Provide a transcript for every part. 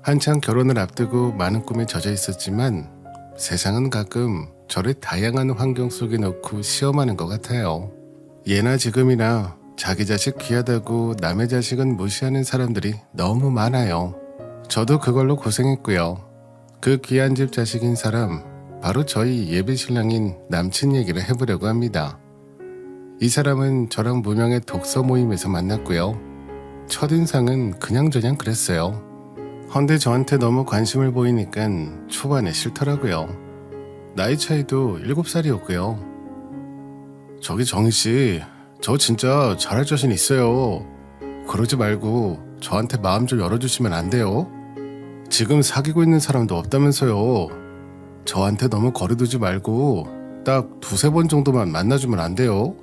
한창 결혼을 앞두고 많은 꿈에 젖어 있었지만 세상은 가끔 저를 다양한 환경 속에 넣고 시험하는 것 같아요. 예나 지금이나 자기 자식 귀하다고 남의 자식은 무시하는 사람들이 너무 많아요. 저도 그걸로 고생했고요. 그 귀한 집 자식인 사람, 바로 저희 예비 신랑인 남친 얘기를 해보려고 합니다. 이 사람은 저랑 무명의 독서 모임에서 만났고요. 첫인상은 그냥저냥 그랬어요. 헌데 저한테 너무 관심을 보이니까 초반에 싫더라고요. 나이 차이도 7살이었고요. 저기 정희씨, 저 진짜 잘할 자신 있어요. 그러지 말고 저한테 마음 좀 열어주시면 안 돼요? 지금 사귀고 있는 사람도 없다면서요. 저한테 너무 거리두지 말고 딱 2-3번 정도만 만나주면 안 돼요?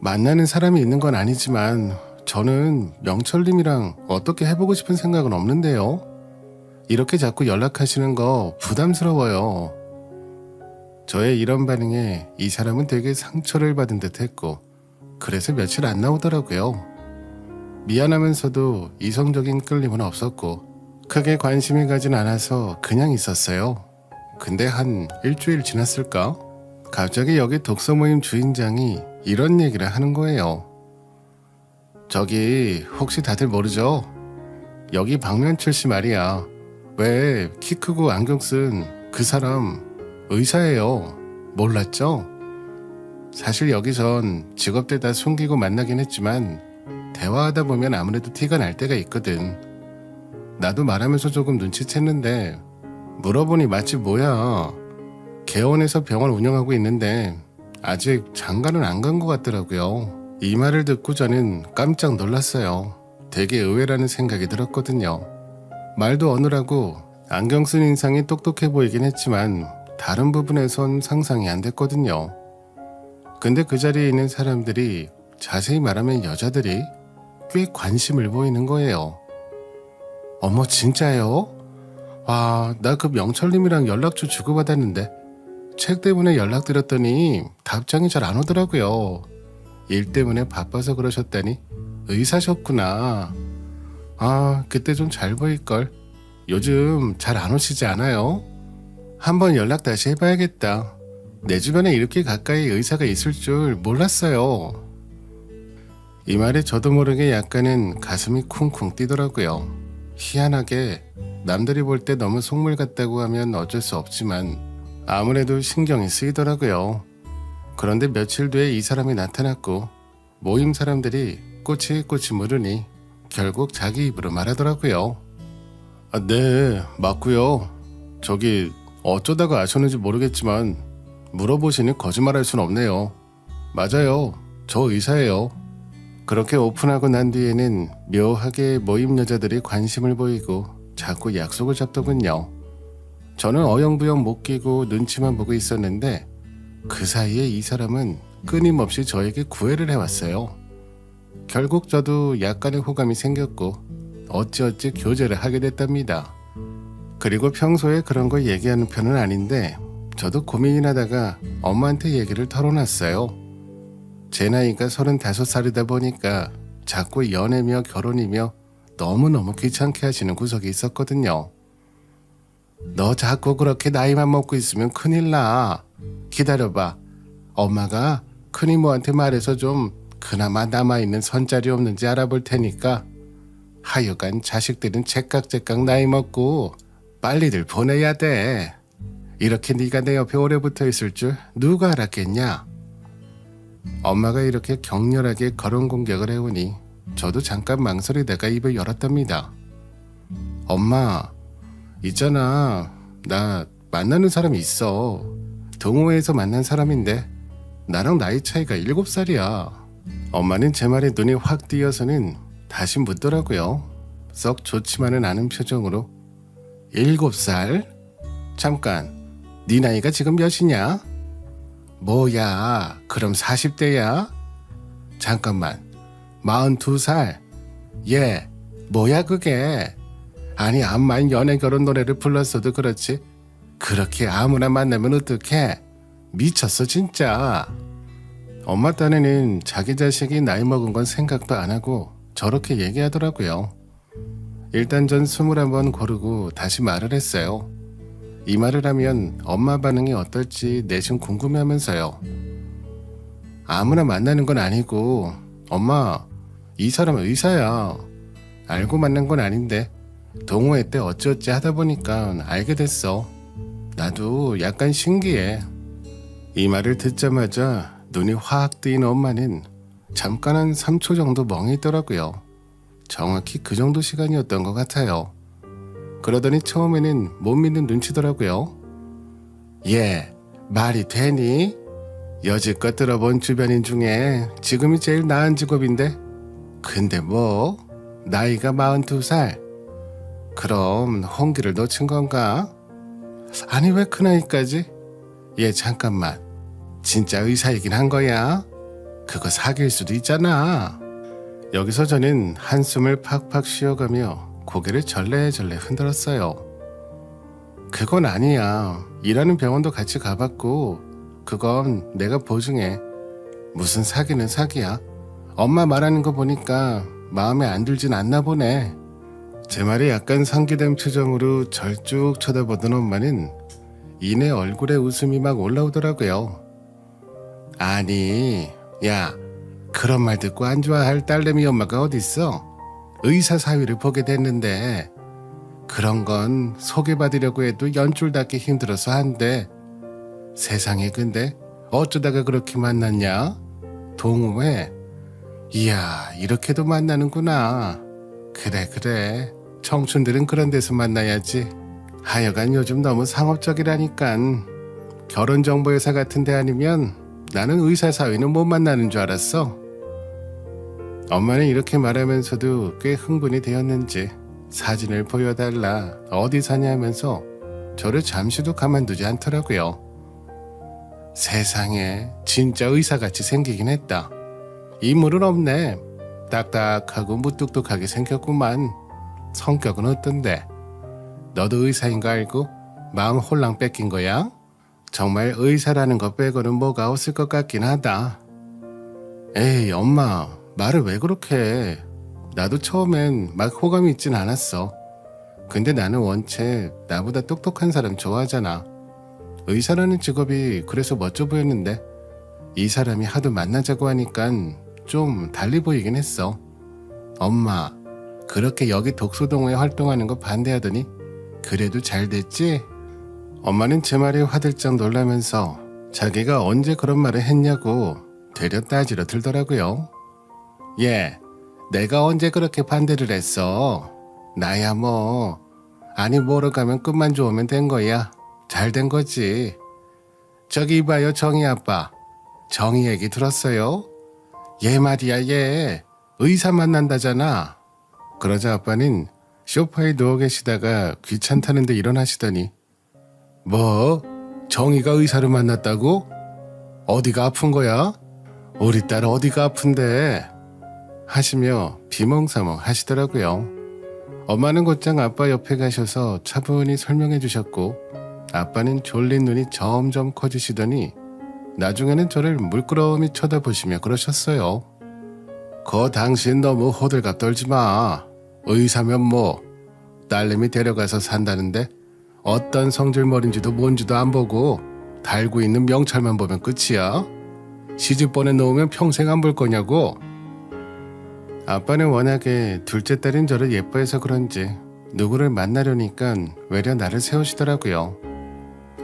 만나는 사람이 있는 건 아니지만 저는 명철님이랑 어떻게 해보고 싶은 생각은 없는데요. 이렇게 자꾸 연락하시는 거 부담스러워요. 저의 이런 반응에 이 사람은 되게 상처를 받은 듯 했고 그래서 며칠 안 나오더라고요. 미안하면서도 이성적인 끌림은 없었고 크게 관심이 가진 않아서 그냥 있었어요. 근데 한 일주일 지났을까? 갑자기 여기 독서 모임 주인장이 이런 얘기를 하는 거예요. 저기 혹시 다들 모르죠? 여기 박면철 씨 말이야. 왜 키 크고 안경 쓴 그 사람 의사예요. 몰랐죠? 사실 여기선 직업들 다 숨기고 만나긴 했지만 대화하다 보면 아무래도 티가 날 때가 있거든. 나도 말하면서 조금 눈치챘는데 물어보니 마치 뭐야. 개원에서 병원 운영하고 있는데 아직 장가는 안 간 것 같더라고요. 이 말을 듣고 저는 깜짝 놀랐어요. 되게 의외라는 생각이 들었거든요. 말도 어눌하고 안경 쓴 인상이 똑똑해 보이긴 했지만 다른 부분에선 상상이 안 됐거든요. 근데 그 자리에 있는 사람들이, 자세히 말하면 여자들이 꽤 관심을 보이는 거예요. 어머 진짜요? 와, 나 그 명철님이랑 연락처 주고받았는데 책 때문에 연락드렸더니 답장이 잘 안 오더라고요. 일 때문에 바빠서 그러셨다니 의사셨구나. 아, 그때 좀 잘 보일걸. 요즘 잘 안 오시지 않아요? 한번 연락 다시 해봐야겠다. 내 주변에 이렇게 가까이 의사가 있을 줄 몰랐어요. 이 말에 저도 모르게 약간은 가슴이 쿵쿵 뛰더라고요. 희한하게 남들이 볼 때 너무 속물 같다고 하면 어쩔 수 없지만 아무래도 신경이 쓰이더라고요. 그런데 며칠 뒤에 이 사람이 나타났고 모임 사람들이 꼬치꼬치 물으니 결국 자기 입으로 말하더라고요. 아, 네, 맞고요. 저기 어쩌다가 아셨는지 모르겠지만 물어보시니 거짓말할 순 없네요. 맞아요, 저 의사예요. 그렇게 오픈하고 난 뒤에는 묘하게 모임 여자들이 관심을 보이고 자꾸 약속을 잡더군요. 저는 어영부영 못 끼고 눈치만 보고 있었는데 그 사이에 이 사람은 끊임없이 저에게 구애를 해왔어요. 결국 저도 약간의 호감이 생겼고 어찌어찌 교제를 하게 됐답니다. 그리고 평소에 그런 거 얘기하는 편은 아닌데 저도 고민이 나다가 엄마한테 얘기를 털어놨어요. 제 나이가 35살이다 보니까 자꾸 연애며 결혼이며 너무너무 귀찮게 하시는 구석이 있었거든요. 너 자꾸 그렇게 나이만 먹고 있으면 큰일 나. 기다려봐. 엄마가 큰 이모한테 말해서 좀 그나마 남아있는 선자리 없는지 알아볼 테니까. 하여간 자식들은 제깍제깍 나이 먹고 빨리들 보내야 돼. 이렇게 네가 내 옆에 오래 붙어 있을 줄 누가 알았겠냐. 엄마가 이렇게 격렬하게 거론 공격을 해오니 저도 잠깐 망설이다가 입을 열었답니다. 엄마, 있잖아, 나 만나는 사람이 있어. 동호회에서 만난 사람인데 나랑 나이 차이가 7살이야. 엄마는 제 말에 눈이 확 띄어서는 다시 묻더라고요. 썩 좋지만은 않은 표정으로. 7살? 잠깐, 네 나이가 지금 몇이냐? 뭐야, 그럼 40대야? 잠깐만, 42살? 얘, 뭐야 그게? 아니 암만 연애 결혼 노래를 불렀어도 그렇지 그렇게 아무나 만나면 어떡해? 미쳤어 진짜. 엄마 딴에는 자기 자식이 나이 먹은 건 생각도 안 하고 저렇게 얘기하더라고요. 일단 전 21번 고르고 다시 말을 했어요. 이 말을 하면 엄마 반응이 어떨지 내심 궁금해하면서요. 아무나 만나는 건 아니고 엄마, 이 사람은 의사야. 알고 만난 건 아닌데 동호회 때 어찌어찌 하다 보니까 알게 됐어. 나도 약간 신기해. 이 말을 듣자마자 눈이 확 뜨인 엄마는 잠깐 한 3초 정도 멍해 있더라고요. 정확히 그 정도 시간이었던 것 같아요. 그러더니 처음에는 못 믿는 눈치더라고요. 얘, 말이 되니? 여지껏 들어본 주변인 중에 지금이 제일 나은 직업인데? 근데 뭐? 나이가 42살? 그럼 홍기를 놓친 건가? 아니 왜 그 나이까지? 얘 잠깐만, 진짜 의사이긴 한 거야? 그거 사귈 수도 있잖아. 여기서 저는 한숨을 팍팍 쉬어가며 고개를 절레절레 흔들었어요. 그건 아니야. 일하는 병원도 같이 가봤고 그건 내가 보증해. 무슨 사기는 사기야. 엄마 말하는 거 보니까 마음에 안 들진 않나 보네. 제 말이 약간 상기된 표정으로 절 쭉 쳐다보던 엄마는 이내 얼굴에 웃음이 막 올라오더라고요. 아니, 야, 그런 말 듣고 안 좋아할 딸내미 엄마가 어딨어? 의사 사위를 보게 됐는데 그런 건 소개받으려고 해도 연줄닿기 힘들어서 한대. 세상에 근데 어쩌다가 그렇게 만났냐? 동호회? 이야, 이렇게도 만나는구나. 그래. 청춘들은 그런 데서 만나야지. 하여간 요즘 너무 상업적이라니깐. 결혼정보회사 같은 데 아니면 나는 의사 사위는 못 만나는 줄 알았어. 엄마는 이렇게 말하면서도 꽤 흥분이 되었는지 사진을 보여달라, 어디 사냐면서 저를 잠시도 가만두지 않더라고요. 세상에 진짜 의사같이 생기긴 했다. 인물은 없네. 딱딱하고 무뚝뚝하게 생겼구만. 성격은 어떤데? 너도 의사인 거 알고 마음 홀랑 뺏긴 거야? 정말 의사라는 거 빼고는 뭐가 없을 것 같긴 하다. 에이 엄마, 말을 왜 그렇게 해. 나도 처음엔 막 호감이 있진 않았어. 근데 나는 원체 나보다 똑똑한 사람 좋아하잖아. 의사라는 직업이 그래서 멋져 보였는데 이 사람이 하도 만나자고 하니깐 좀 달리 보이긴 했어. 엄마, 그렇게 여기 독서동호회 활동하는 거 반대하더니 그래도 잘 됐지? 엄마는 제 말에 화들짝 놀라면서 자기가 언제 그런 말을 했냐고 되려 따지러 들더라고요. 얘, 내가 언제 그렇게 반대를 했어? 나야 뭐. 아니 뭐로 가면 끝만 좋으면 된 거야. 잘 된 거지. 저기 이봐요 정희 아빠. 정희 얘기 들었어요? 얘 말이야 얘. 의사 만난다잖아. 그러자 아빠는 소파에 누워 계시다가 귀찮다는데 일어나시더니 뭐? 정희가 의사를 만났다고? 어디가 아픈 거야? 우리 딸 어디가 아픈데? 하시며 비몽사몽 하시더라고요. 엄마는 곧장 아빠 옆에 가셔서 차분히 설명해 주셨고 아빠는 졸린 눈이 점점 커지시더니 나중에는 저를 물끄러미 쳐다보시며 그러셨어요. 거 당신 너무 호들갑 떨지 마. 의사면 뭐 딸내미 데려가서 산다는데 어떤 성질머리인지도 뭔지도 안 보고 달고 있는 명찰만 보면 끝이야. 시집 보내놓으면 평생 안 볼 거냐고. 아빠는 워낙에 둘째 딸인 저를 예뻐해서 그런지 누구를 만나려니까 외려 나를 세우시더라고요.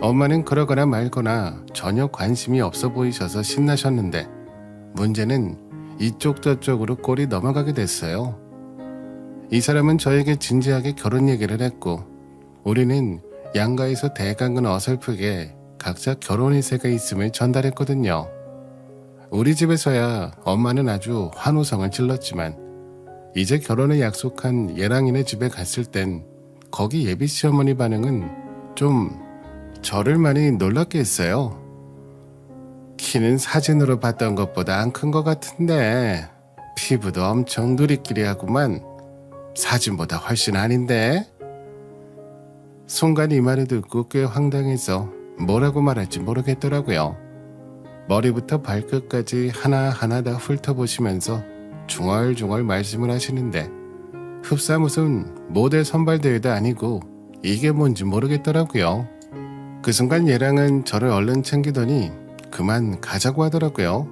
엄마는 그러거나 말거나 전혀 관심이 없어 보이셔서 신나셨는데 문제는 이쪽 저쪽으로 꼴이 넘어가게 됐어요. 이 사람은 저에게 진지하게 결혼 얘기를 했고 우리는 양가에서 대강은 어설프게 각자 결혼 의사가 있음을 전달했거든요. 우리 집에서야 엄마는 아주 환호성을 질렀지만 이제 결혼을 약속한 예랑이네 집에 갔을 땐 거기 예비 시어머니 반응은 좀 저를 많이 놀랍게 했어요. 키는 사진으로 봤던 것보다 안 큰 것 같은데 피부도 엄청 누리끼리하구만. 사진보다 훨씬 아닌데? 순간 이 말을 듣고 꽤 황당해서 뭐라고 말할지 모르겠더라고요. 머리부터 발끝까지 하나하나 다 훑어보시면서 중얼중얼 말씀을 하시는데 흡사 무슨 모델 선발대회도 아니고 이게 뭔지 모르겠더라고요. 그 순간 얘랑은 저를 얼른 챙기더니 그만 가자고 하더라고요.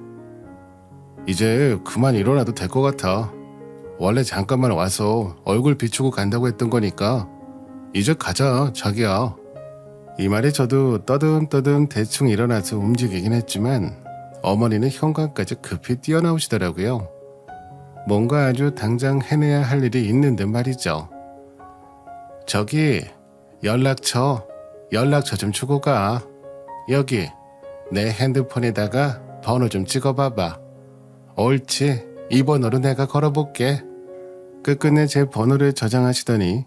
이제 그만 일어나도 될 것 같아. 원래 잠깐만 와서 얼굴 비추고 간다고 했던 거니까 이제 가자, 자기야. 이 말에 저도 떠듬떠듬 대충 일어나서 움직이긴 했지만 어머니는 현관까지 급히 뛰어나오시더라고요. 뭔가 아주 당장 해내야 할 일이 있는 듯 말이죠. 저기 연락처 좀 주고 가. 여기 내 핸드폰에다가 번호 좀 찍어봐봐. 옳지, 이 번호로 내가 걸어볼게. 끝끝내 제 번호를 저장하시더니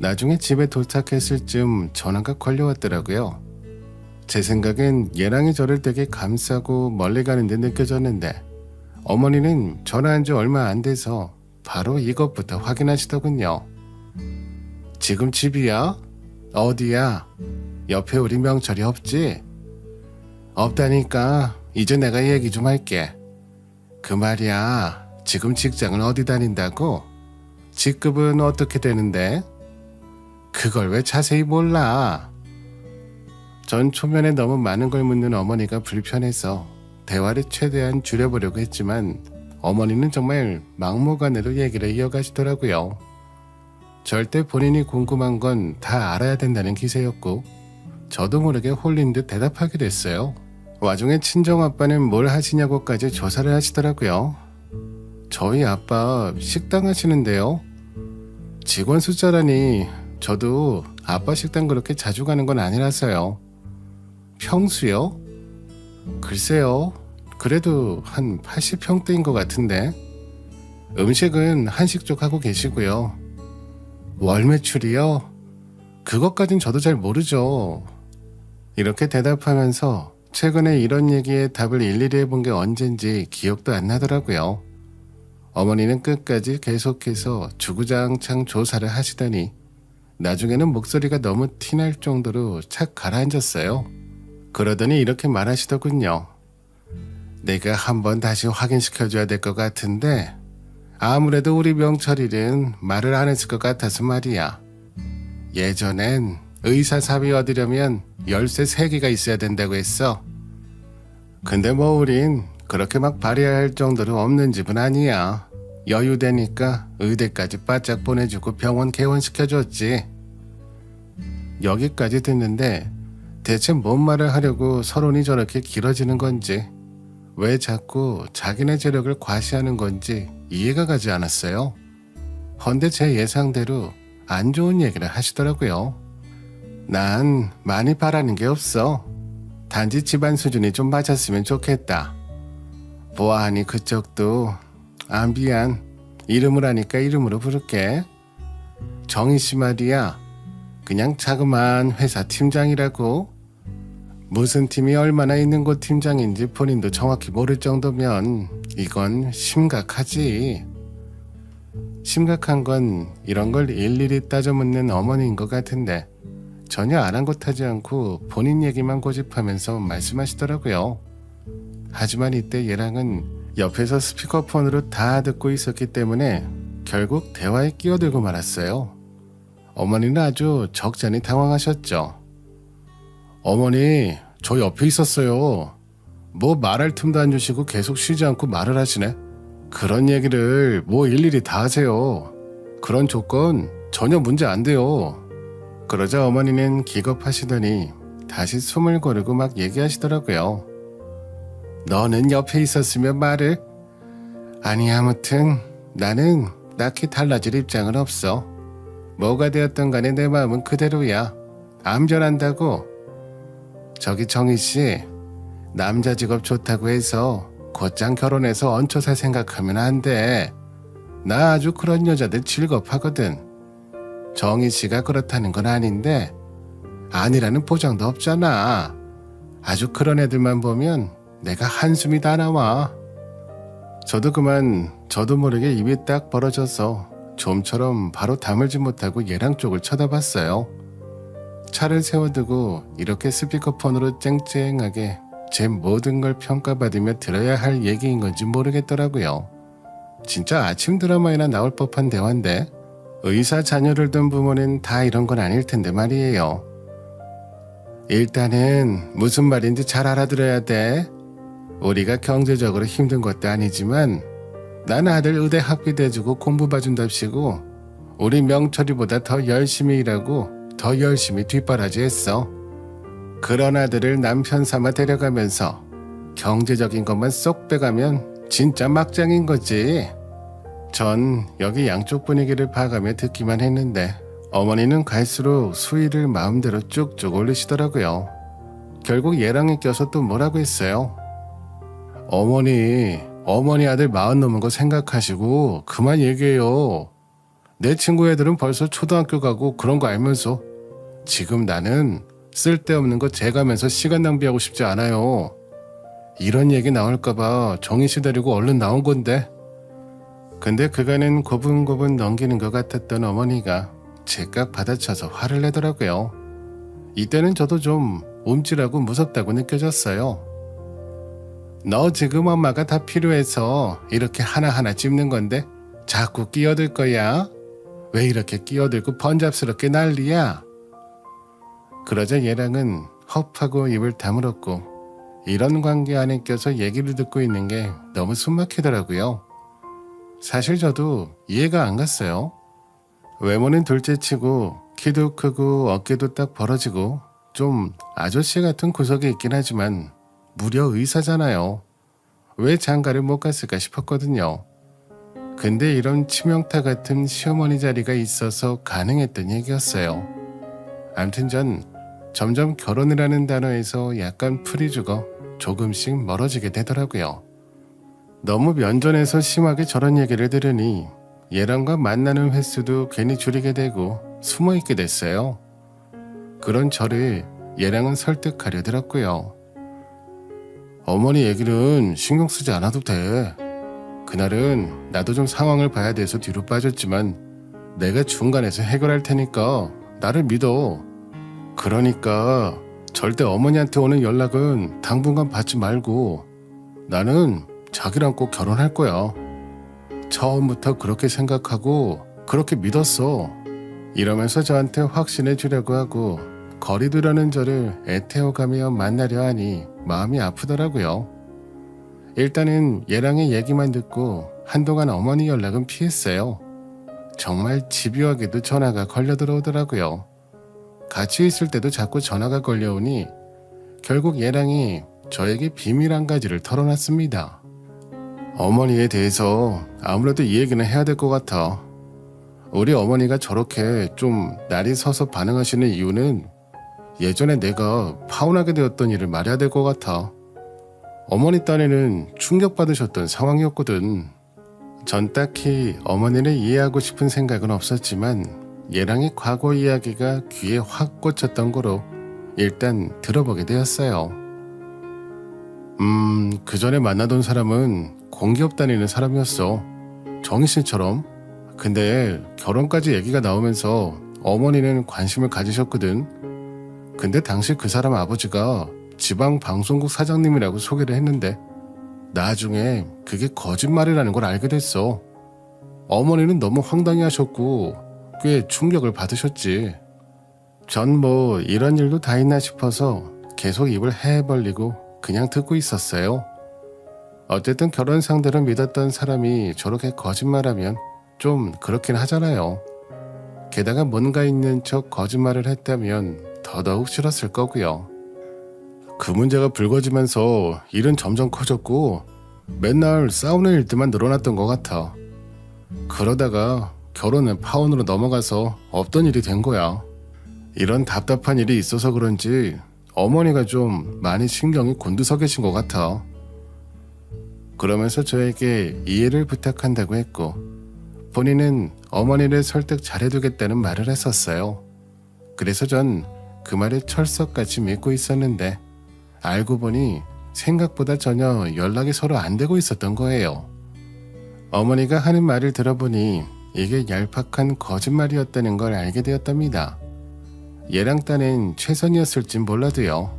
나중에 집에 도착했을 즈음 전화가 걸려왔더라고요. 제 생각엔 얘랑이 저를 되게 감싸고 멀리 가는 데 느껴졌는데 어머니는 전화한 지 얼마 안 돼서 바로 이것부터 확인하시더군요. 지금 집이야? 어디야? 옆에 우리 명철이 없지? 없다니까 이제 내가 얘기 좀 할게. 그 말이야, 지금 직장은 어디 다닌다고? 직급은 어떻게 되는데? 그걸 왜 자세히 몰라? 전 초면에 너무 많은 걸 묻는 어머니가 불편해서 대화를 최대한 줄여보려고 했지만 어머니는 정말 막무가내로 얘기를 이어가시더라고요. 절대 본인이 궁금한 건 다 알아야 된다는 기세였고 저도 모르게 홀린 듯 대답하게 됐어요. 와중에 친정아빠는 뭘 하시냐고까지 조사를 하시더라고요. 저희 아빠 식당 하시는데요. 직원 숫자라니 저도 아빠 식당 그렇게 자주 가는 건 아니라서요. 평수요? 글쎄요. 그래도 한 80평대인 것 같은데. 음식은 한식 쪽 하고 계시고요. 월 매출이요? 그것까진 저도 잘 모르죠. 이렇게 대답하면서 최근에 이런 얘기에 답을 일일이 해본 게 언젠지 기억도 안 나더라고요. 어머니는 끝까지 계속해서 주구장창 조사를 하시더니 나중에는 목소리가 너무 티날 정도로 착 가라앉았어요. 그러더니 이렇게 말하시더군요. 내가 한번 다시 확인시켜줘야 될 것 같은데 아무래도 우리 명철이는 말을 안 했을 것 같아서 말이야. 예전엔 의사 사비 얻으려면 열쇠 3개가 있어야 된다고 했어. 근데 뭐 우린 그렇게 막 발휘할 정도로 없는 집은 아니야. 여유되니까 의대까지 바짝 보내주고 병원 개원시켜줬지. 여기까지 듣는데 대체 뭔 말을 하려고 서론이 저렇게 길어지는 건지, 왜 자꾸 자기네 재력을 과시하는 건지 이해가 가지 않았어요. 헌데 제 예상대로 안 좋은 얘기를 하시더라고요. 난 많이 바라는 게 없어. 단지 집안 수준이 좀 맞았으면 좋겠다. 보아하니 그쪽도 미안. 이름을 하니까 이름으로 부를게. 정희씨 말이야. 그냥 자그마한 회사 팀장이라고. 무슨 팀이 얼마나 있는 곳 팀장인지 본인도 정확히 모를 정도면 이건 심각하지. 심각한 건 이런 걸 일일이 따져 묻는 어머니인 것 같은데 전혀 아랑곳하지 않고 본인 얘기만 고집하면서 말씀하시더라고요. 하지만 이때 얘랑은 옆에서 스피커폰으로 다 듣고 있었기 때문에 결국 대화에 끼어들고 말았어요. 어머니는 아주 적잖이 당황하셨죠. 어머니, 저 옆에 있었어요. 뭐 말할 틈도 안 주시고 계속 쉬지 않고 말을 하시네. 그런 얘기를 뭐 일일이 다 하세요. 그런 조건 전혀 문제 안 돼요. 그러자 어머니는 기겁하시더니 다시 숨을 고르고 막 얘기하시더라고요. 너는 옆에 있었으면 말을. 아니 아무튼 나는 딱히 달라질 입장은 없어. 뭐가 되었던 간에 내 마음은 그대로야. 암전한다고. 저기 정희씨, 남자 직업 좋다고 해서 곧장 결혼해서 얹혀 살 생각하면 안 돼. 나 아주 그런 여자들 즐겁하거든. 정희씨가 그렇다는 건 아닌데 아니라는 보장도 없잖아. 아주 그런 애들만 보면 내가 한숨이 다 나와. 저도 그만 저도 모르게 입이 딱 벌어져서 좀처럼 바로 다물지 못하고 얘랑 쪽을 쳐다봤어요. 차를 세워두고 이렇게 스피커폰으로 쨍쨍하게 제 모든 걸 평가받으며 들어야 할 얘기인 건지 모르겠더라고요. 진짜 아침 드라마에나 나올 법한 대화인데 의사 자녀를 둔 부모는 다 이런 건 아닐 텐데 말이에요. 일단은 무슨 말인지 잘 알아들어야 돼. 우리가 경제적으로 힘든 것도 아니지만 난 아들 의대 학비도 해주고 공부 봐준답시고 우리 명철이보다 더 열심히 일하고 더 열심히 뒷바라지했어. 그런 아들을 남편 삼아 데려가면서 경제적인 것만 쏙 빼가면 진짜 막장인 거지. 전 여기 양쪽 분위기를 봐가며 듣기만 했는데 어머니는 갈수록 수위를 마음대로 쭉쭉 올리시더라고요. 결국 얘랑이 껴서 또 뭐라고 했어요. 어머니 아들 40 넘은 거 생각하시고 그만 얘기해요. 내 친구 애들은 벌써 초등학교 가고 그런 거 알면서 지금 나는 쓸데없는 거 재가면서 시간 낭비하고 싶지 않아요. 이런 얘기 나올까봐 정희씨 데리고 얼른 나온 건데. 근데 그간은 고분고분 넘기는 것 같았던 어머니가 제깍 받아쳐서 화를 내더라고요. 이때는 저도 좀 움찔하고 무섭다고 느껴졌어요. 너 지금 엄마가 다 필요해서 이렇게 하나하나 찝는 건데 자꾸 끼어들 거야? 왜 이렇게 끼어들고 번잡스럽게 난리야? 그러자 얘랑은 헙하고 입을 다물었고 이런 관계 안에 껴서 얘기를 듣고 있는 게 너무 숨막히더라고요. 사실 저도 이해가 안 갔어요. 외모는 둘째치고 키도 크고 어깨도 딱 벌어지고 좀 아저씨 같은 구석이 있긴 하지만 무려 의사잖아요. 왜 장가를 못 갔을까 싶었거든요. 근데 이런 치명타 같은 시어머니 자리가 있어서 가능했던 얘기였어요. 암튼 전 점점 결혼이라는 단어에서 약간 풀이 죽어 조금씩 멀어지게 되더라고요. 너무 면전에서 심하게 저런 얘기를 들으니 얘랑과 만나는 횟수도 괜히 줄이게 되고 숨어있게 됐어요. 그런 저를 얘랑은 설득하려 들었고요. 어머니 얘기는 신경 쓰지 않아도 돼. 그날은 나도 좀 상황을 봐야 돼서 뒤로 빠졌지만 내가 중간에서 해결할 테니까 나를 믿어. 그러니까 절대 어머니한테 오는 연락은 당분간 받지 말고 나는 자기랑 꼭 결혼할 거야. 처음부터 그렇게 생각하고 그렇게 믿었어. 이러면서 저한테 확신해 주려고 하고 거리두라는 저를 애태워가며 만나려 하니 마음이 아프더라고요. 일단은 얘랑의 얘기만 듣고 한동안 어머니 연락은 피했어요. 정말 집요하게도 전화가 걸려 들어오더라고요. 같이 있을 때도 자꾸 전화가 걸려오니 결국 얘랑이 저에게 비밀 한 가지를 털어놨습니다. 어머니에 대해서 아무래도 이 얘기는 해야 될 것 같아. 우리 어머니가 저렇게 좀 날이 서서 반응하시는 이유는 예전에 내가 파혼하게 되었던 일을 말해야 될 것 같아. 어머니 딴에는 충격받으셨던 상황이었거든. 전 딱히 어머니를 이해하고 싶은 생각은 없었지만 얘랑의 과거 이야기가 귀에 확 꽂혔던 거로 일단 들어보게 되었어요. 그 전에 만나던 사람은 공기업 다니는 사람이었어. 정희씨처럼. 근데 결혼까지 얘기가 나오면서 어머니는 관심을 가지셨거든. 근데 당시 그 사람 아버지가 지방 방송국 사장님이라고 소개를 했는데 나중에 그게 거짓말이라는 걸 알게 됐어. 어머니는 너무 황당해 하셨고 꽤 충격을 받으셨지. 전 뭐 이런 일도 다 있나 싶어서 계속 입을 헤 벌리고 그냥 듣고 있었어요. 어쨌든 결혼 상대로 믿었던 사람이 저렇게 거짓말하면 좀 그렇긴 하잖아요. 게다가 뭔가 있는 척 거짓말을 했다면 더더욱 싫었을 거고요. 그 문제가 불거지면서 일은 점점 커졌고 맨날 싸우는 일들만 늘어났던 것 같아. 그러다가 결혼은 파혼으로 넘어가서 없던 일이 된 거야. 이런 답답한 일이 있어서 그런지 어머니가 좀 많이 신경이 곤두서 계신 것 같아. 그러면서 저에게 이해를 부탁한다고 했고 본인은 어머니를 설득 잘해두겠다는 말을 했었어요. 그래서 전 그 말을 철석같이 믿고 있었는데 알고 보니 생각보다 전혀 연락이 서로 안 되고 있었던 거예요. 어머니가 하는 말을 들어보니 이게 얄팍한 거짓말이었다는 걸 알게 되었답니다. 얘랑 딴엔 최선이었을진 몰라도요.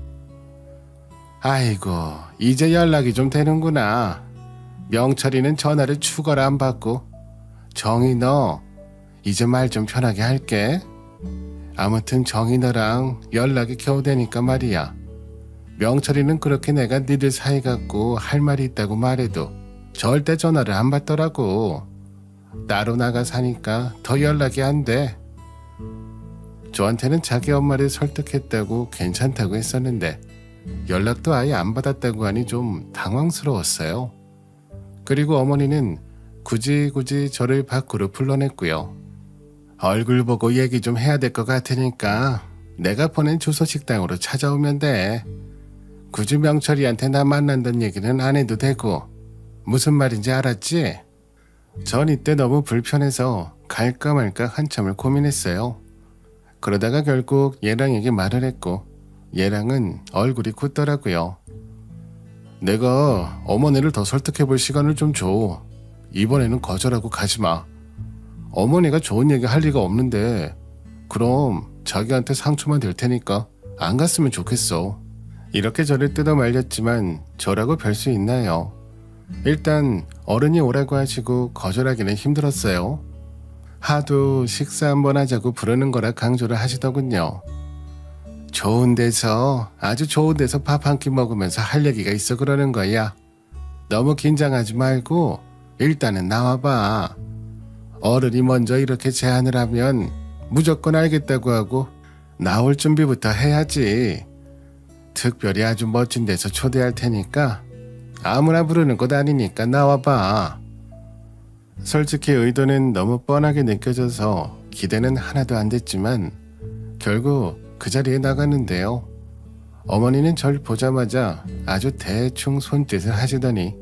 아이고 이제 연락이 좀 되는구나. 명철이는 전화를 추가로 안 받고 정희 너 이제 말 좀 편하게 할게. 아무튼 정이 너랑 연락이 겨우 되니까 말이야. 명철이는 그렇게 내가 니들 사이 같고 할 말이 있다고 말해도 절대 전화를 안 받더라고. 따로 나가 사니까 더 연락이 안 돼. 저한테는 자기 엄마를 설득했다고 괜찮다고 했었는데 연락도 아예 안 받았다고 하니 좀 당황스러웠어요. 그리고 어머니는 굳이 저를 밖으로 불러냈고요. 얼굴 보고 얘기 좀 해야 될 것 같으니까 내가 보낸 주소 식당으로 찾아오면 돼. 굳이 명철이한테 나 만난다는 얘기는 안 해도 되고. 무슨 말인지 알았지? 전 이때 너무 불편해서 갈까 말까 한참을 고민했어요. 그러다가 결국 얘랑에게 말을 했고 얘랑은 얼굴이 굳더라고요. 내가 어머니를 더 설득해 볼 시간을 좀 줘. 이번에는 거절하고 가지 마. 어머니가 좋은 얘기 할 리가 없는데 그럼 자기한테 상처만 될 테니까 안 갔으면 좋겠어. 이렇게 저를 뜯어 말렸지만 저라고 별 수 있나요? 일단 어른이 오라고 하시고 거절하기는 힘들었어요. 하도 식사 한번 하자고 부르는 거라 강조를 하시더군요. 좋은 데서 아주 좋은 데서 밥 한 끼 먹으면서 할 얘기가 있어 그러는 거야. 너무 긴장하지 말고 일단은 나와봐. 어른이 먼저 이렇게 제안을 하면 무조건 알겠다고 하고 나올 준비부터 해야지. 특별히 아주 멋진 데서 초대할 테니까 아무나 부르는 것 아니니까 나와봐. 솔직히 의도는 너무 뻔하게 느껴져서 기대는 하나도 안 됐지만 결국 그 자리에 나갔는데요. 어머니는 절 보자마자 아주 대충 손짓을 하시더니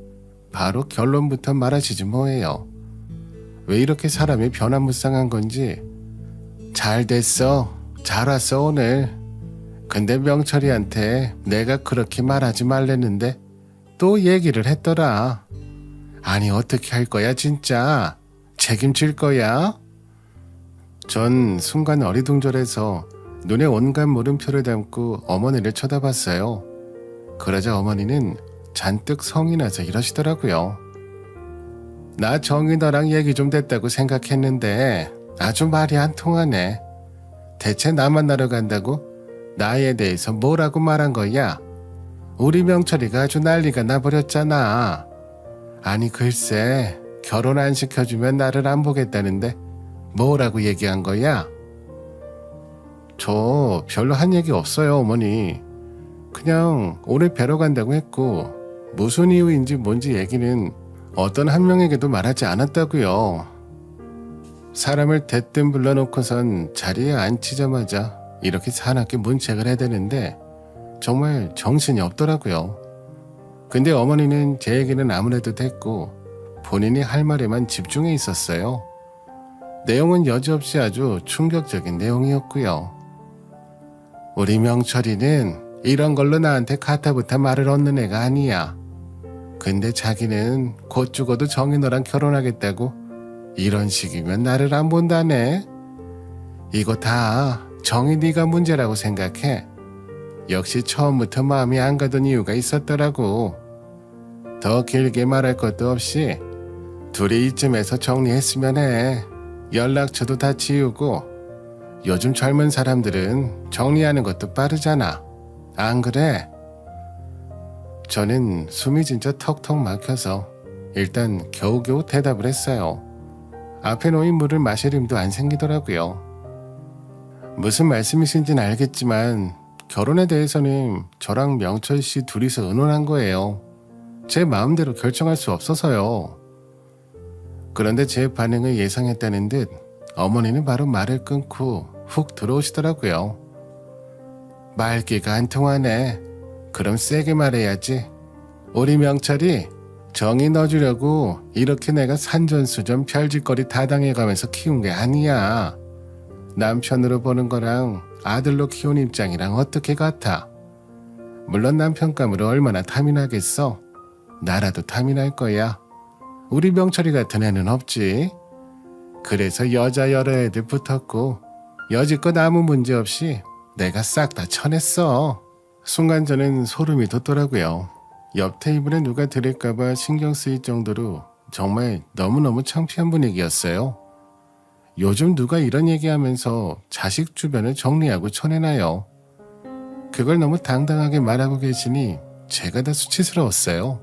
바로 결론부터 말하시지 뭐예요. 왜 이렇게 사람이 변화무쌍한 건지. 잘 됐어. 잘 왔어 오늘. 근데 명철이한테 내가 그렇게 말하지 말랬는데 또 얘기를 했더라. 아니 어떻게 할 거야 진짜? 책임질 거야? 전 순간 어리둥절해서 눈에 온갖 물음표를 담고 어머니를 쳐다봤어요. 그러자 어머니는 잔뜩 성이 나서 이러시더라고요. 나 정이 너랑 얘기 좀 됐다고 생각했는데 아주 말이 안 통하네. 대체 나 만나러 간다고 나에 대해서 뭐라고 말한 거야? 우리 명철이가 아주 난리가 나버렸잖아. 아니 글쎄 결혼 안 시켜주면 나를 안 보겠다는데 뭐라고 얘기한 거야? 저 별로 한 얘기 없어요 어머니. 그냥 오늘 뵈러 간다고 했고 무슨 이유인지 뭔지 얘기는 어떤 한 명에게도 말하지 않았다고요. 사람을 대뜸 불러놓고선 자리에 앉히자마자 이렇게 사납게 문책을 해대는데 정말 정신이 없더라고요. 근데 어머니는 제 얘기는 아무래도 됐고 본인이 할 말에만 집중해 있었어요. 내용은 여지없이 아주 충격적인 내용이었고요. 우리 명철이는 이런 걸로 나한테 가타부타 말을 얻는 애가 아니야. 근데 자기는 곧 죽어도 정이 너랑 결혼하겠다고 이런 식이면 나를 안 본다네. 이거 다 정이 네가 문제라고 생각해. 역시 처음부터 마음이 안 가던 이유가 있었더라고. 더 길게 말할 것도 없이 둘이 이쯤에서 정리했으면 해. 연락처도 다 지우고 요즘 젊은 사람들은 정리하는 것도 빠르잖아. 안 그래? 저는 숨이 진짜 턱턱 막혀서 일단 겨우겨우 대답을 했어요. 앞에 놓인 물을 마실 힘도 안 생기더라고요. 무슨 말씀이신지는 알겠지만 결혼에 대해서는 저랑 명철 씨 둘이서 의논한 거예요. 제 마음대로 결정할 수 없어서요. 그런데 제 반응을 예상했다는 듯 어머니는 바로 말을 끊고 훅 들어오시더라고요. 말귀가 안 통하네. 그럼 세게 말해야지. 우리 명철이 정이 넣어주려고 이렇게 내가 산전수전 별짓거리 다 당해가면서 키운 게 아니야. 남편으로 보는 거랑 아들로 키운 입장이랑 어떻게 같아? 물론 남편감으로 얼마나 탐이 나겠어? 나라도 탐이 날 거야. 우리 명철이 같은 애는 없지. 그래서 여자 여러 애들 붙었고 여지껏 아무 문제 없이 내가 싹 다 쳐냈어. 순간 저는 소름이 돋더라고요. 옆 테이블에 누가 들을까봐 신경 쓰일 정도로 정말 너무너무 창피한 분위기였어요. 요즘 누가 이런 얘기하면서 자식 주변을 정리하고 쳐내나요? 그걸 너무 당당하게 말하고 계시니 제가 다 수치스러웠어요.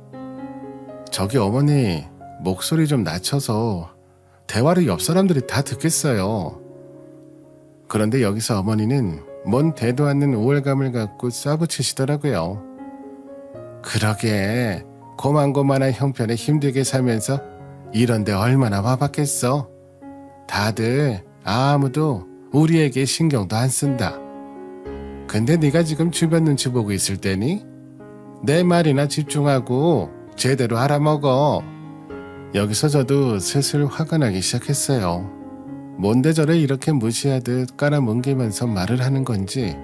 저기 어머니, 목소리 좀 낮춰서 대화를 옆 사람들이 다 듣겠어요. 그런데 여기서 어머니는 뭔 대도 않는 우월감을 갖고 쏴붙이시더라고요. 그러게 고만고만한 형편에 힘들게 살면서 이런데 얼마나 바빴겠어. 다들 아무도 우리에게 신경도 안 쓴다. 근데 네가 지금 주변 눈치 보고 있을 때니? 내 말이나 집중하고 제대로 알아먹어. 여기서 저도 슬슬 화가 나기 시작했어요. 뭔데 저를 이렇게 무시하듯 깔아뭉개면서 말을 하는 건지,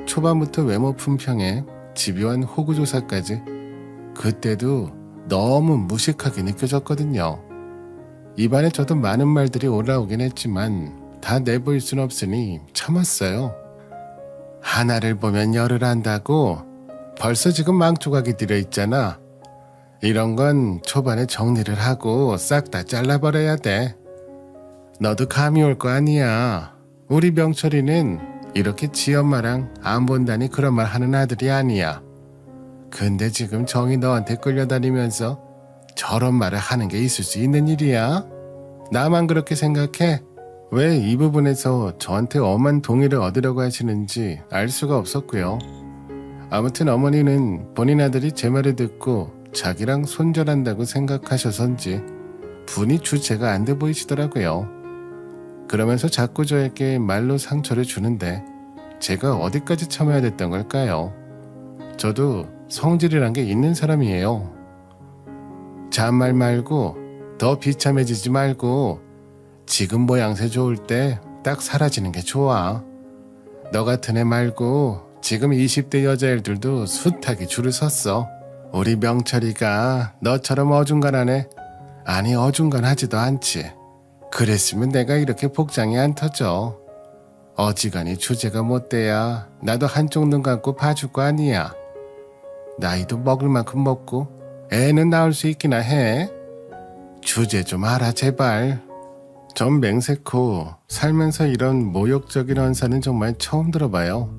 초반부터 외모 품평에 집요한 호구조사까지 그때도 너무 무식하게 느껴졌거든요. 입안에 저도 많은 말들이 올라오긴 했지만 다 내보일 순 없으니 참았어요. 하나를 보면 열을 안다고? 벌써 지금 망조각이 들어있잖아. 이런 건 초반에 정리를 하고 싹 다 잘라버려야 돼. 너도 감이 올 거 아니야. 우리 명철이는 이렇게 지 엄마랑 안 본다니 그런 말 하는 아들이 아니야. 근데 지금 정이 너한테 끌려다니면서 저런 말을 하는 게 있을 수 있는 일이야? 나만 그렇게 생각해? 왜 이 부분에서 저한테 엄한 동의를 얻으려고 하시는지 알 수가 없었고요. 아무튼 어머니는 본인 아들이 제 말을 듣고 자기랑 손절한다고 생각하셔서인지 분이 주체가 안 돼 보이시더라고요. 그러면서 자꾸 저에게 말로 상처를 주는데 제가 어디까지 참아야 됐던 걸까요? 저도 성질이란 게 있는 사람이에요. 잔말 말고 더 비참해지지 말고 지금 모양새 좋을 때 딱 사라지는 게 좋아. 너 같은 애 말고 지금 20대 여자애들도 숱하게 줄을 섰어. 우리 명철이가 너처럼 어중간하네. 아니 어중간하지도 않지. 그랬으면 내가 이렇게 복장이 안 터져. 어지간히 주제가 못 돼야 나도 한쪽 눈 감고 봐줄 거 아니야. 나이도 먹을 만큼 먹고 애는 낳을 수 있기나 해. 주제 좀 알아 제발. 전 맹세코 살면서 이런 모욕적인 언사는 정말 처음 들어봐요.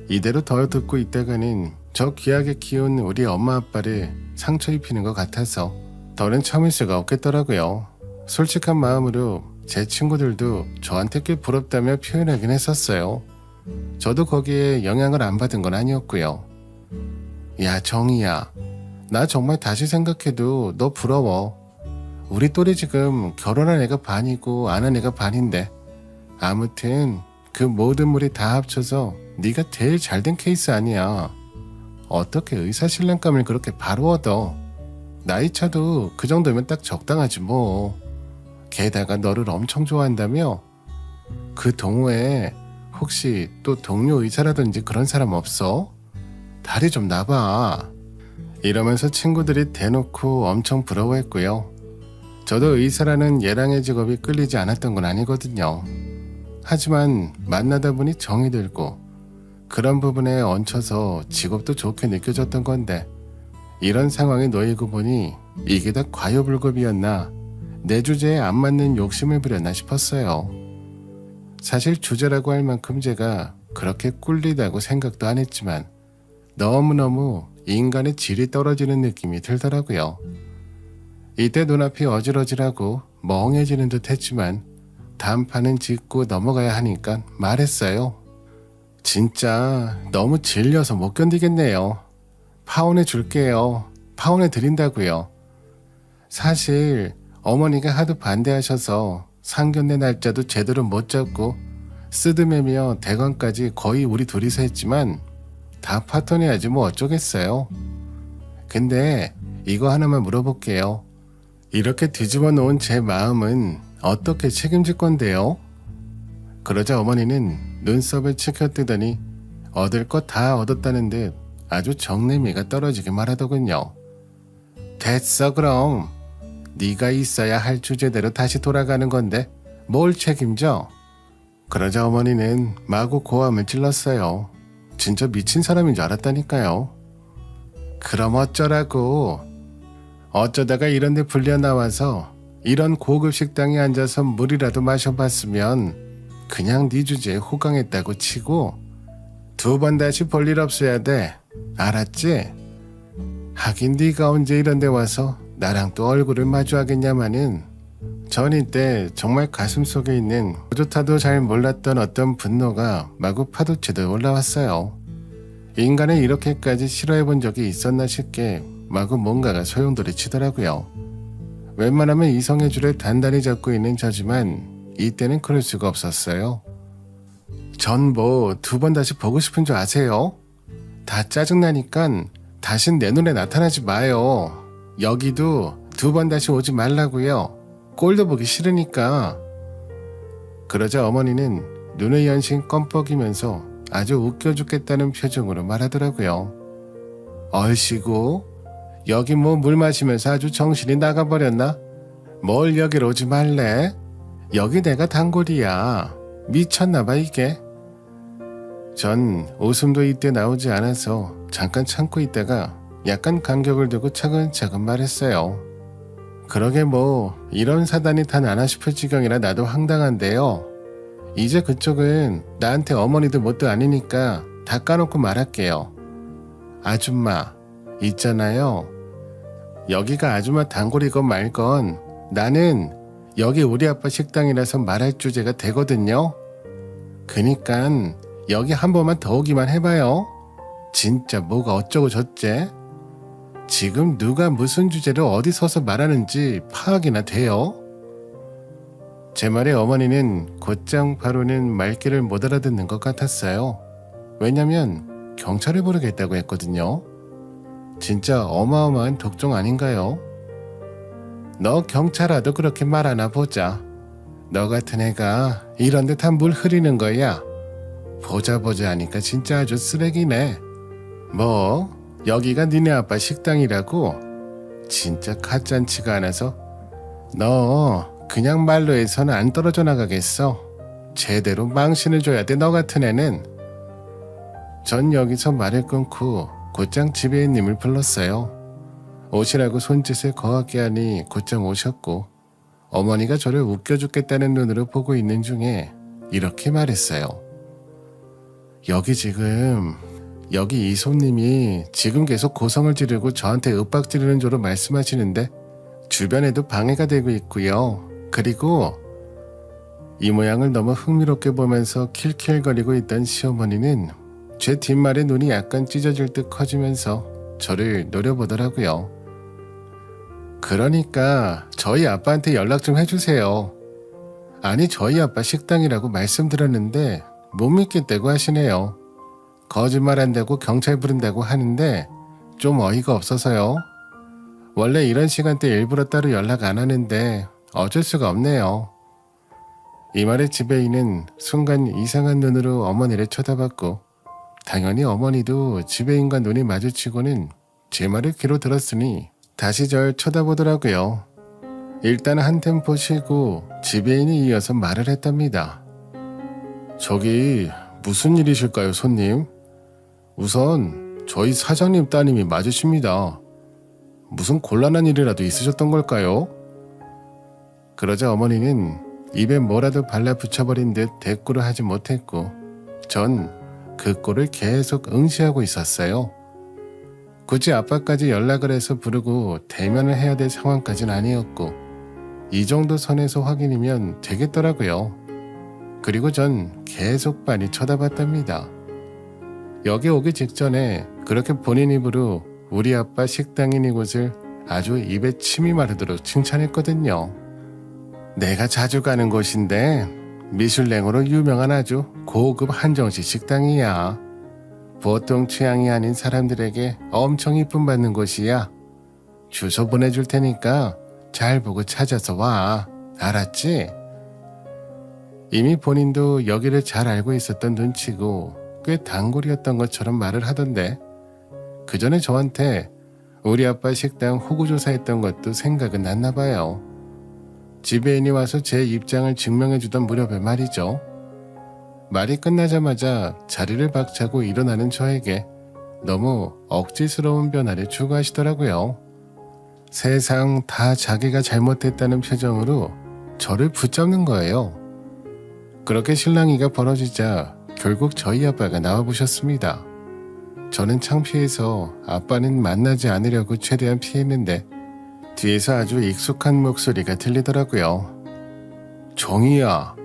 이대로 더 듣고 있다가는 저 귀하게 키운 우리 엄마 아빠를 상처 입히는 것 같아서 더는 참을 수가 없겠더라고요. 솔직한 마음으로 제 친구들도 저한테 꽤 부럽다며 표현하긴 했었어요. 저도 거기에 영향을 안 받은 건 아니었고요. 야 정희야, 나 정말 다시 생각해도 너 부러워. 우리 또래 지금 결혼한 애가 반이고 안 한 애가 반인데 아무튼 그 모든 물이 다 합쳐서 네가 제일 잘된 케이스 아니야. 어떻게 의사 신랑감을 그렇게 바로 얻어. 나이 차도 그 정도면 딱 적당하지 뭐. 게다가 너를 엄청 좋아한다며? 그 동호회에 혹시 또 동료 의사라든지 그런 사람 없어? 다리 좀 놔봐. 이러면서 친구들이 대놓고 엄청 부러워했고요. 저도 의사라는 예랑의 직업이 끌리지 않았던 건 아니거든요. 하지만 만나다 보니 정이 들고 그런 부분에 얹혀서 직업도 좋게 느껴졌던 건데 이런 상황에 놓이고 보니 이게 다 과유불급이었나 내 주제에 안 맞는 욕심을 부렸나 싶었어요. 사실 주제라고 할 만큼 제가 그렇게 꿀리다고 생각도 안 했지만 너무너무 인간의 질이 떨어지는 느낌이 들더라고요. 이때 눈앞이 어질어질하고 멍해지는 듯 했지만 단판은 짚고 넘어가야 하니까 말했어요. 진짜 너무 질려서 못 견디겠네요. 파혼해 줄게요. 파혼해 드린다고요. 사실 어머니가 하도 반대하셔서 상견례 날짜도 제대로 못 잡고 쓰드매며 대관까지 거의 우리 둘이서 했지만 다 파혼해야지 뭐 어쩌겠어요. 근데 이거 하나만 물어볼게요. 이렇게 뒤집어 놓은 제 마음은 어떻게 책임질 건데요? 그러자 어머니는 눈썹을 치켜뜨더니 얻을 것 다 얻었다는 듯 아주 정내미가 떨어지게 말하더군요. 됐어 그럼. 네가 있어야 할 주제대로 다시 돌아가는 건데 뭘 책임져? 그러자 어머니는 마구 고함을 질렀어요. 진짜 미친 사람인 줄 알았다니까요. 그럼 어쩌라고. 어쩌다가 이런 데 불려 나와서 이런 고급 식당에 앉아서 물이라도 마셔봤으면 그냥 네 주제에 호강했다고 치고 2번 다시 볼 일 없어야 돼. 알았지? 하긴 네가 언제 이런 데 와서 나랑 또 얼굴을 마주하겠냐마는 전 이때 정말 가슴속에 있는 조차도 잘 몰랐던 어떤 분노가 마구 파도치듯 올라왔어요. 인간을 이렇게까지 싫어해본 적이 있었나 싶게 마구 뭔가가 소용돌이 치더라고요. 웬만하면 이성의 줄을 단단히 잡고 있는 저지만 이때는 그럴 수가 없었어요. 전 뭐 2번 다시 보고 싶은 줄 아세요? 다 짜증나니깐 다신 내 눈에 나타나지 마요. 여기도 2번 다시 오지 말라고요. 꼴도 보기 싫으니까. 그러자 어머니는 눈을 연신 껌뻑이면서 아주 웃겨 죽겠다는 표정으로 말하더라고요. 얼씨구, 여기 뭐 물 마시면서 아주 정신이 나가버렸나? 뭘 여기로 오지 말래? 여기 내가 단골이야. 미쳤나봐 이게. 전 웃음도 이때 나오지 않아서 잠깐 참고 있다가 약간 간격을 두고 차근차근 말했어요. 그러게 뭐 이런 사단이 다 나나 싶을 지경이라 나도 황당한데요. 이제 그쪽은 나한테 어머니도 뭣도 아니니까 다 까놓고 말할게요. 아줌마, 있잖아요. 여기가 아줌마 단골이건 말건 나는 여기 우리 아빠 식당이라서 말할 주제가 되거든요. 그니깐 여기 한 번만 더 오기만 해봐요. 진짜 뭐가 어쩌고 저째? 지금 누가 무슨 주제로 어디 서서 말하는지 파악이나 돼요? 제 말에 어머니는 곧장 바로는 말귀를 못 알아듣는 것 같았어요. 왜냐면 경찰을 부르겠다고 했거든요. 진짜 어마어마한 독종 아닌가요? 너 경찰 와도 그렇게 말하나 보자. 너 같은 애가 이런 데 다 물 흐리는 거야. 보자 하니까 진짜 아주 쓰레기네. 뭐 여기가 니네 아빠 식당이라고? 진짜 가짠치가 않아서 너 그냥 말로 해서는 안 떨어져 나가겠어. 제대로 망신을 줘야 돼 너 같은 애는. 전 여기서 말을 끊고 곧장 지배인님을 불렀어요. 오시라고 손짓을 거하게 하니 곧장 오셨고 어머니가 저를 웃겨 죽겠다는 눈으로 보고 있는 중에 이렇게 말했어요. 여기 이손님이 지금 계속 고성을 지르고 저한테 윽박 지르는 조로 말씀하시는데 주변에도 방해가 되고 있고요. 그리고 이 모양을 너무 흥미롭게 보면서 킬킬거리고 있던 시어머니는 제 뒷말에 눈이 약간 찢어질 듯 커지면서 저를 노려보더라고요. 그러니까 저희 아빠한테 연락 좀 해주세요. 아니 저희 아빠 식당이라고 말씀드렸는데 못 믿겠다고 하시네요. 거짓말한다고 경찰 부른다고 하는데 좀 어이가 없어서요. 원래 이런 시간대 일부러 따로 연락 안 하는데 어쩔 수가 없네요. 이 말에 지배인은 순간 이상한 눈으로 어머니를 쳐다봤고 당연히 어머니도 지배인과 눈이 마주치고는 제 말을 귀로 들었으니 다시 절 쳐다보더라고요. 일단 한 템포 쉬고 지배인이 이어서 말을 했답니다. 저기 무슨 일이실까요, 손님? 우선 저희 사장님 따님이 맞으십니다. 무슨 곤란한 일이라도 있으셨던 걸까요? 그러자 어머니는 입에 뭐라도 발라 붙여버린 듯 대꾸를 하지 못했고 전 그 꼴을 계속 응시하고 있었어요. 굳이 아빠까지 연락을 해서 부르고 대면을 해야 될 상황까지는 아니었고 이 정도 선에서 확인이면 되겠더라고요. 그리고 전 계속 빤히 쳐다봤답니다. 여기 오기 직전에 그렇게 본인 입으로 우리 아빠 식당인 이곳을 아주 입에 침이 마르도록 칭찬했거든요. 내가 자주 가는 곳인데 미슐랭으로 유명한 아주 고급 한정식 식당이야. 보통 취향이 아닌 사람들에게 엄청 이쁨 받는 곳이야. 주소 보내줄 테니까 잘 보고 찾아서 와. 알았지? 이미 본인도 여기를 잘 알고 있었던 눈치고 꽤 단골이었던 것처럼 말을 하던데 그 전에 저한테 우리 아빠 식당 호구조사했던 것도 생각은 났나 봐요. 지배인이 와서 제 입장을 증명해주던 무렵에 말이죠. 말이 끝나자마자 자리를 박차고 일어나는 저에게 너무 억지스러운 변화를 추구하시더라고요. 세상 다 자기가 잘못했다는 표정으로 저를 붙잡는 거예요. 그렇게 실랑이가 벌어지자 결국 저희 아빠가 나와보셨습니다. 저는 창피해서 아빠는 만나지 않으려고 최대한 피했는데 뒤에서 아주 익숙한 목소리가 들리더라고요. 정희야,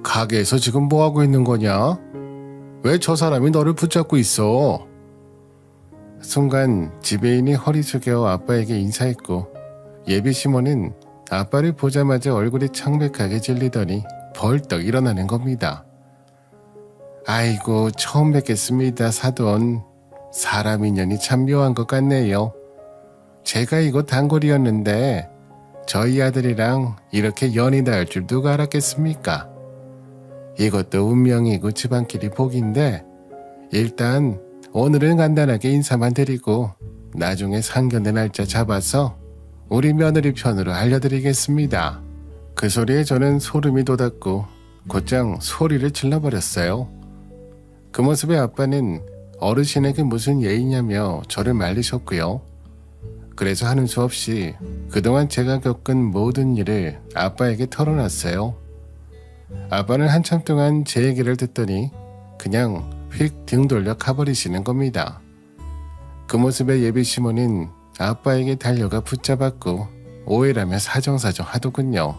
가게에서 지금 뭐하고 있는 거냐? 왜 저 사람이 너를 붙잡고 있어? 순간 지배인이 허리 숙여 아빠에게 인사했고 예비 시모는 아빠를 보자마자 얼굴이 창백하게 질리더니 벌떡 일어나는 겁니다. 아이고, 처음 뵙겠습니다, 사돈. 사람 인연이 참 묘한 것 같네요. 제가 이곳 단골이었는데 저희 아들이랑 이렇게 연이 닿을 줄 누가 알았겠습니까? 이것도 운명이고 집안끼리 복인데 일단 오늘은 간단하게 인사만 드리고 나중에 상견례 날짜 잡아서 우리 며느리 편으로 알려드리겠습니다. 그 소리에 저는 소름이 돋았고 곧장 소리를 질러버렸어요. 그 모습에 아빠는 어르신에게 무슨 예의냐며 저를 말리셨고요. 그래서 하는 수 없이 그동안 제가 겪은 모든 일을 아빠에게 털어놨어요. 아빠는 한참 동안 제 얘기를 듣더니 그냥 휙 등 돌려 가버리시는 겁니다. 그 모습에 예비 시모는 아빠에게 달려가 붙잡았고 오해라며 사정사정 하더군요.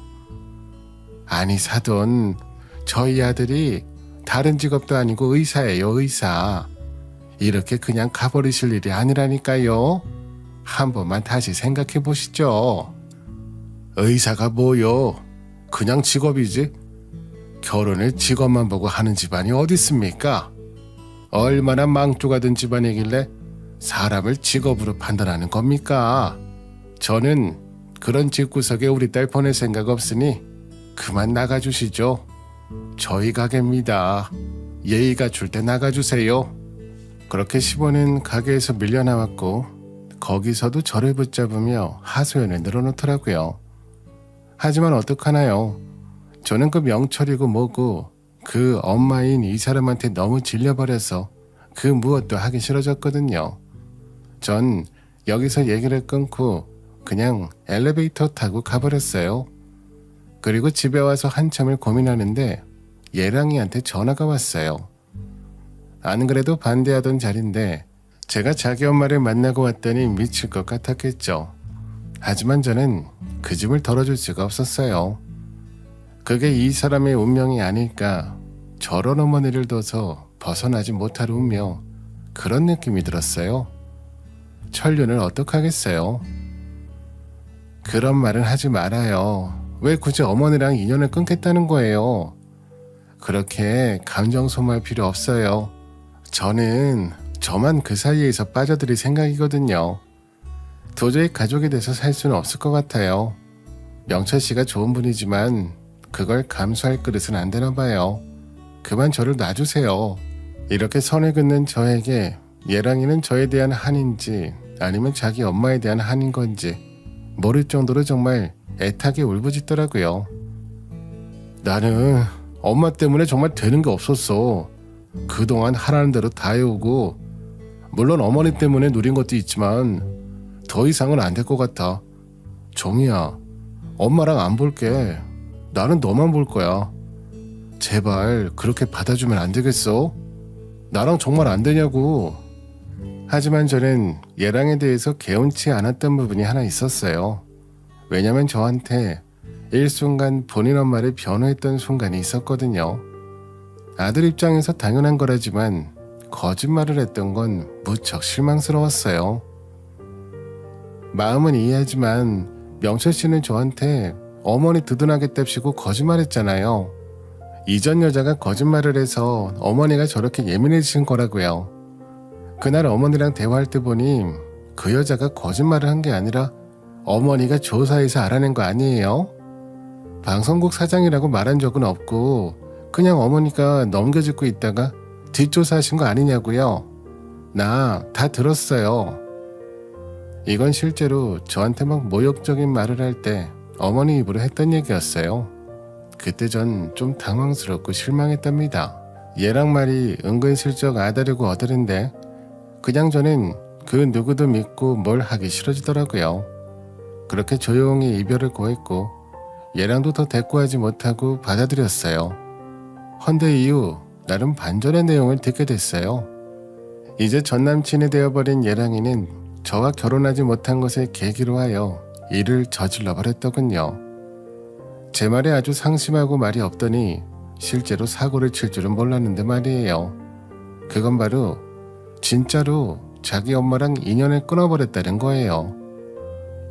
아니 사돈, 저희 아들이 다른 직업도 아니고 의사예요, 의사. 이렇게 그냥 가버리실 일이 아니라니까요. 한 번만 다시 생각해 보시죠. 의사가 뭐요? 그냥 직업이지. 결혼을 직업만 보고 하는 집안이 어디 있습니까? 얼마나 망조가 든 집안이길래 사람을 직업으로 판단하는 겁니까? 저는 그런 집구석에 우리 딸 보낼 생각 없으니 그만 나가주시죠. 저희 가게입니다. 예의 갖출 때 나가주세요. 그렇게 시보는 가게에서 밀려나왔고 거기서도 저를 붙잡으며 하소연을 늘어놓더라고요. 하지만 어떡하나요? 저는 그 명철이고 뭐고 그 엄마인 이 사람한테 너무 질려버려서 그 무엇도 하기 싫어졌거든요. 전 여기서 얘기를 끊고 그냥 엘리베이터 타고 가버렸어요. 그리고 집에 와서 한참을 고민하는데 예랑이한테 전화가 왔어요. 안 그래도 반대하던 자리인데 제가 자기 엄마를 만나고 왔더니 미칠 것 같았겠죠. 하지만 저는 그 집을 덜어줄 수가 없었어요. 그게 이 사람의 운명이 아닐까, 저런 어머니를 둬서 벗어나지 못할 운명, 그런 느낌이 들었어요. 천륜을 어떡하겠어요. 그런 말은 하지 말아요. 왜 굳이 어머니랑 인연을 끊겠다는 거예요. 그렇게 감정 소모할 필요 없어요. 저는 저만 그 사이에서 빠져들일 생각이거든요. 도저히 가족이 돼서 살 수는 없을 것 같아요. 명철 씨가 좋은 분이지만 그걸 감수할 그릇은 안 되나 봐요. 그만 저를 놔주세요. 이렇게 선을 긋는 저에게 예랑이는 저에 대한 한인지 아니면 자기 엄마에 대한 한인 건지 모를 정도로 정말 애타게 울부짖더라고요. 나는 엄마 때문에 정말 되는 게 없었어. 그동안 하라는 대로 다 해오고 물론 어머니 때문에 누린 것도 있지만 더 이상은 안 될 것 같아. 정희야, 엄마랑 안 볼게. 나는 너만 볼 거야. 제발 그렇게 받아주면 안 되겠어? 나랑 정말 안 되냐고. 하지만 저는 예랑에 대해서 개운치 않았던 부분이 하나 있었어요. 왜냐면 저한테 일순간 본인 엄마를 변호했던 순간이 있었거든요. 아들 입장에서 당연한 거라지만 거짓말을 했던 건 무척 실망스러웠어요. 마음은 이해하지만 명철 씨는 저한테 어머니 두둔하겠답시고 거짓말했잖아요. 이전 여자가 거짓말을 해서 어머니가 저렇게 예민해지신 거라고요. 그날 어머니랑 대화할 때 보니 그 여자가 거짓말을 한 게 아니라 어머니가 조사해서 알아낸 거 아니에요? 방송국 사장이라고 말한 적은 없고 그냥 어머니가 넘겨짚고 있다가 뒷조사하신 거 아니냐고요. 나 다 들었어요. 이건 실제로 저한테 막 모욕적인 말을 할 때 어머니 입으로 했던 얘기였어요. 그때 전 좀 당황스럽고 실망했답니다. 얘랑 말이 은근슬쩍 아다르고 어다른데 그냥 저는 그 누구도 믿고 뭘 하기 싫어지더라고요. 그렇게 조용히 이별을 고했고 얘랑도 더 대꾸하지 못하고 받아들였어요. 헌데 이후 나름 반전의 내용을 듣게 됐어요. 이제 전남친이 되어버린 예랑이는 저와 결혼하지 못한 것을 계기로 하여 일을 저질러 버렸더군요. 제 말에 아주 상심하고 말이 없더니 실제로 사고를 칠 줄은 몰랐는데 말이에요. 그건 바로 진짜로 자기 엄마랑 인연을 끊어버렸다는 거예요.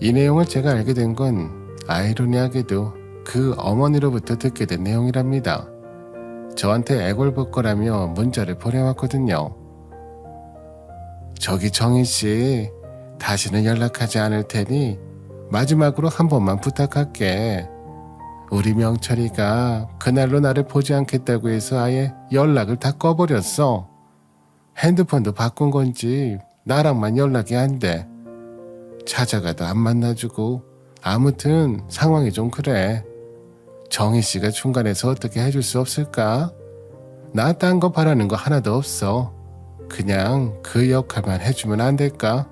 이 내용을 제가 알게 된 건 아이러니하게도 그 어머니로부터 듣게 된 내용이랍니다. 저한테 애걸복걸하며 문자를 보내왔거든요. 저기 정희씨, 다시는 연락하지 않을 테니 마지막으로 한 번만 부탁할게. 우리 명철이가 그날로 나를 보지 않겠다고 해서 아예 연락을 다 꺼버렸어. 핸드폰도 바꾼 건지 나랑만 연락이 안 돼. 찾아가도 안 만나주고 아무튼 상황이 좀 그래. 정희씨가 중간에서 어떻게 해줄 수 없을까? 나 딴 거 바라는 거 하나도 없어. 그냥 그 역할만 해주면 안 될까?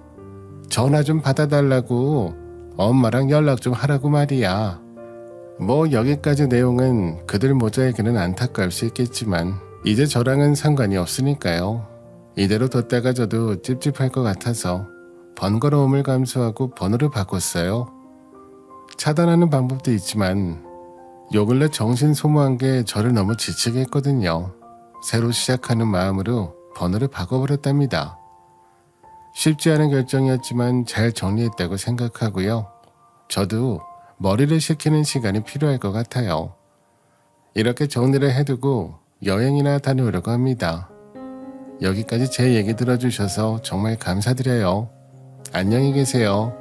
전화 좀 받아달라고 엄마랑 연락 좀 하라고 말이야. 뭐 여기까지 내용은 그들 모자에게는 안타까울 수 있겠지만 이제 저랑은 상관이 없으니까요. 이대로 뒀다가 저도 찝찝할 것 같아서 번거로움을 감수하고 번호를 바꿨어요. 차단하는 방법도 있지만 요 근래 정신 소모한 게 저를 너무 지치게 했거든요. 새로 시작하는 마음으로 번호를 바꿔버렸답니다. 쉽지 않은 결정이었지만 잘 정리했다고 생각하고요. 저도 머리를 식히는 시간이 필요할 것 같아요. 이렇게 정리를 해두고 여행이나 다녀오려고 합니다. 여기까지 제 얘기 들어주셔서 정말 감사드려요. 안녕히 계세요.